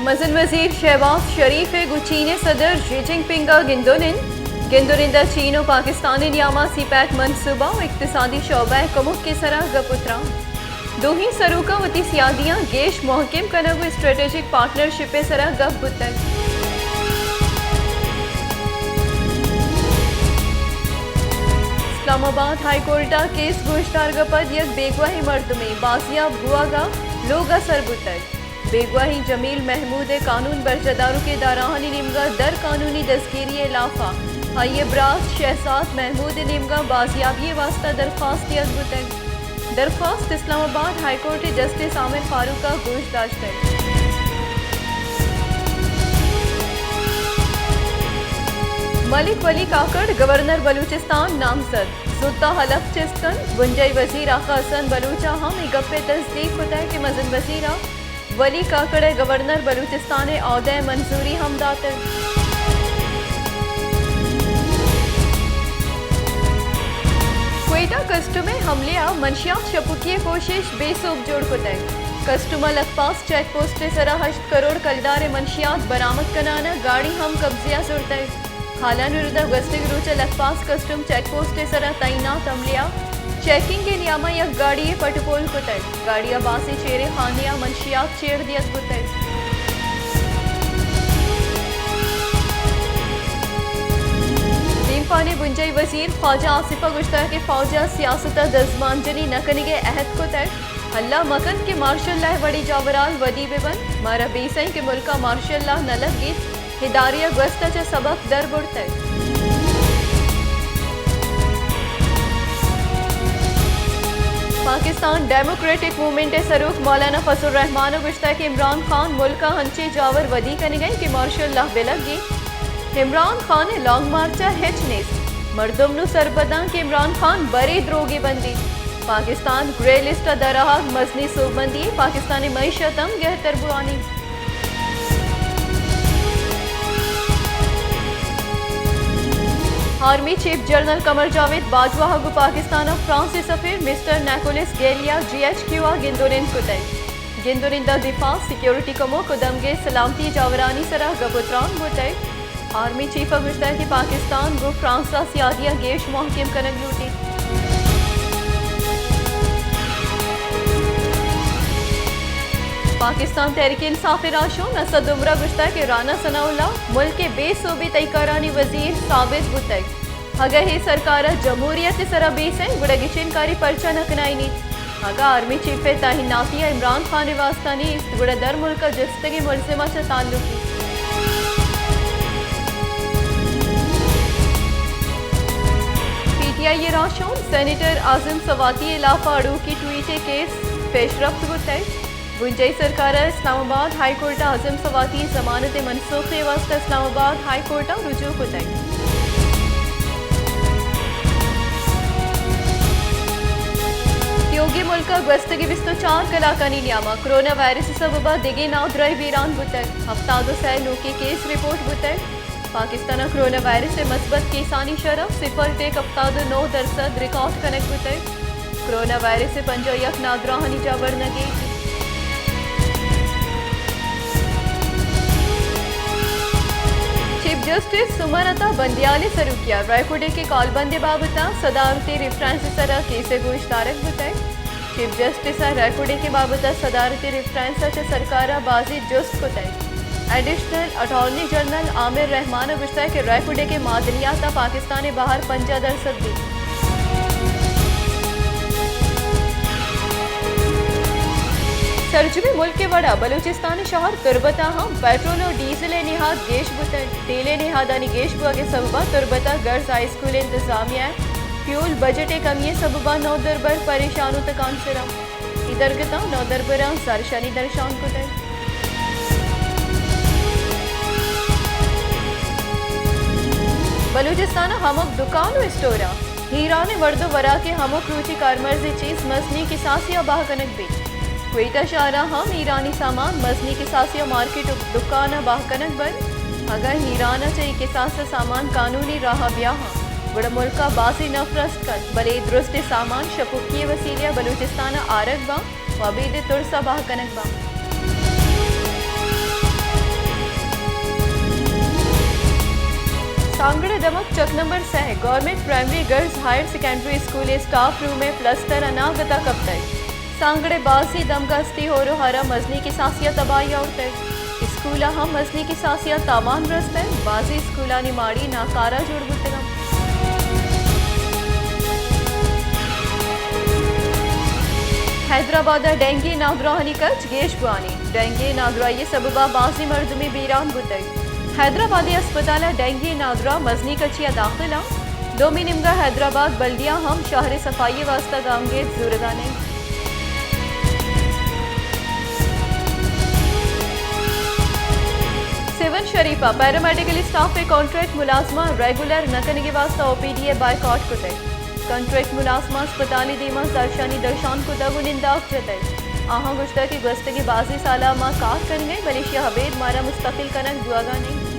मज़न वज़ीर शहबाज शरीफ गुचीन सदर Xi Jinping गिंदुनिंदा चीन और पाकिस्तानी नियामा सीपैक मनसूबा और इक्तिसादी शोबा कमुक के सरा गपुत्रा दोही सरूका वती सियादियाँ गेश महकम कनगु स्ट्रेटेजिक पार्टनरशिप सरा गप बुतक इस्लामाबाद हाईकोर्टा केस गोश्तार गपद यक बेगवाही मर्द में बाजियाब हुआगा लोगा सरबुतक बेगवाही जमील महमूद कानून बरजदारों के दाराहानी निमगा दर कानूनी दस्कीरी इलाफा हाई ब्रास शहजाद महमूद निमगा बाजियाबी वास्ता दरख्वास्त यकबुतक दरख्वास्त इस्लामाबाद हाईकोर्ट जस्टिस आमिर फारूक का गोश्तदाश्त है। मलिक वली काकड़ गवर्नर बलूचिस्तान नामजद सुल्ता हलफ चिस्तन गुंजई वजीर आका हसन बलूचा हम गप्पे तस्दीक होता है कि मज़न वजीरा वली काकड़ गवर्नर बलूचिस्तान औहदे मंजूरी हम दातर क्वेटा कस्टम हमले मंशियात शपुकी कोशिश बेसूब जोड़ होता है कस्टम लखपास चेक पोस्ट सरा 8 करोड़ कलदार मंशियात बरामद कनाना गाड़ी हम कब्जिया सुरता है हालान विरुद्ध गस्तिग रूचा लखपास कस्टम चेक पोस्ट सरा तैनात अमलिया चेकिंग के नियामा यक गाड़ी पटपोल होता है गाड़िया बासी चेरे खानिया मंशियात चेड़ दिया होता है। पाने बुंजई वजीर ख्वाजा आसिफा गुश्ता के फौजा सियासत दजमान जनी नकनिगे अहद को तय हल्ला मकन के मार्शल लाह बड़ी जावराल वदी बेबन मारा बेसई के मुल्का मार्शल लाह नलक गीत हिदारिया ग्वस्ता च सबक दर बुड़ते पाकिस्तान डेमोक्रेटिक मूवमेंट सरूख मौलाना फजल रहमान गुश्ता के इमरान खान मुल्का हंचे जावर वदी कनिगई के मार्शल लाह बेलक गी इमरान खान लॉन्ग मार्चा हेचनेस मर्दुमनु सरबदा के इमरान खान बड़े द्रोगी बंदी पाकिस्तान ग्रे लिस्ट दरहा मजनी सूबंदी पाकिस्तानी मईशतम गहतर बुआनी army chief general Qamar Javed Bajwa हगु पाकिस्तान फ्रांसी सफीर मिस्टर नेकोलिस गेलिया GHQ गिंदुनिन कुतई गिंदुनिंदा दिफा सिक्योरिटी कमो कुदमगे सलामती जावरानी सरा गबुत्रान बुतई आर्मी चीफ गुश्ता कि पाकिस्तान गो फ्रांसा सियादिया गेश महकम कनक लूटी पाकिस्तान तहरीक इंसाफ राशो नसद उमरा गुश्ता के राना सनाउल्लाह मुल्क के बेसूबी तैकारानी वजीर साबित बुतक हगा ही सरकार जमहूरियत सरा बेस गुड़गिचिनकारी पर्चा नकनाई नी हगा आर्मी चीफ ताहिनातिया इमरान खान वास्तानी गुड़ दर मुल्क जिस्तगी मुलजिमा से ताल्लुकी ये राशों सेनेटर आजम सवाती इलाफा अड़ू की ट्वीटे केस पेशरफ्त गुतई गुंजई सरकार इस्लामाबाद हाईकोर्ट आजम सवाती जमानत मनसूख वास्ता इस्लामाबाद हाईकोर्ट रुजू गुतई योगी मुल्क गस्तगी 24 कलाकानी नियामा कोरोना वायरस सबबा दिगे नाव द्रय वीरान गुतई हफ्तादो सै नोकी केस रिपोर्ट गुतई पाकिस्तान कोरोना वायरस से मस्बत केसानी शरफ 0.9% रिकॉर्ड कनेक्ट होते कोरोना वायरस से पंजायक नादराहनी जावर नगे चीफ जस्टिस सुमनता बंदियाले सरुकिया रायकोडे के कॉलबंदे बाबता सदारती रेफरेंस सरा केसे गोश्तारक बताए चीफ जस्टिस रायकोडे के बाबता सदारती रेफरेंस सरकारा बाजी जुस्त होता additional attorney general Aamir Rehman गुश्ता के रायपुडे के मादनियात पाकिस्तान बाहर 50% दी सरजमी मुल्क के वड़ा बलूचिस्तान शहर तुरबता हम पेट्रोल और डीजल निहाद गेश बुतन तेले निहादानी गेश बुआ के सबबा तुरबता गर्ल्स हाई स्कूल इंतजामिया फ्यूल बजट कमी सबबा नौ दरबर परेशान तकान सिरा इधर गता नौ दरबरा सरशनी दर्शान कुतन बलूचिस्तान हमक दुकान स्टोरा हीरान वर्दो वरा के हमक रूची कारमर्जी चीज मजनी की सासिया बाह कनक भी क्वेटा शारा हम ईरानी सामान मजनी की सासिया मार्केट दुकान बाह कनक बन अगर हीराना चाहिए के साथ सामान कानूनी राह ब्याह बड़ा मुल्का बासी नफरस्त कर बले दुरुस्त सामान शपुकी वसीलिया बलूचिस्तान आरक बा वबीद तुरसा बाह कनक बा कांगड़े दमक चक number 6 government primary girls higher secondary school staff room में प्लस्तर अनागता कब तक सांगड़े बाजी दमगस्ती हो हरा मजनी की सासिया तबाही और तक स्कूला हम मजनी की सासिया तामान रस्त है बाजी स्कूला निमाड़ी नाकारा जुड़ गुतगम हैदराबाद डेंगी नादराहनी कच गेश बुआनी डेंगी नादराई सबबा बाजी मर्दमी बीरान गुतग हैदराबाद अस्पताल डेंगी नादरा मजनी कचिया दाखिला दोमी निमगा हैदराबाद बल्दिया हम शहर सफाई वास्ता गामगे जुरगाने सेवन शरीफा पैरामेडिकल स्टाफ पे कॉन्ट्रैक्ट मुलाजमा रेगुलर नकन के वास्ता ओपीडीए बायकॉट कुते कॉन्ट्रैक्ट मुलाजमा अस्पताली दीमा दर्शानी दर्शान को दगुनिंदाक जते आहा गुश्ता की गस्त की बाजी साला मा कार कर गए मलेशिया हवेद मारा मुस्तकिल कनक दुआगा नहीं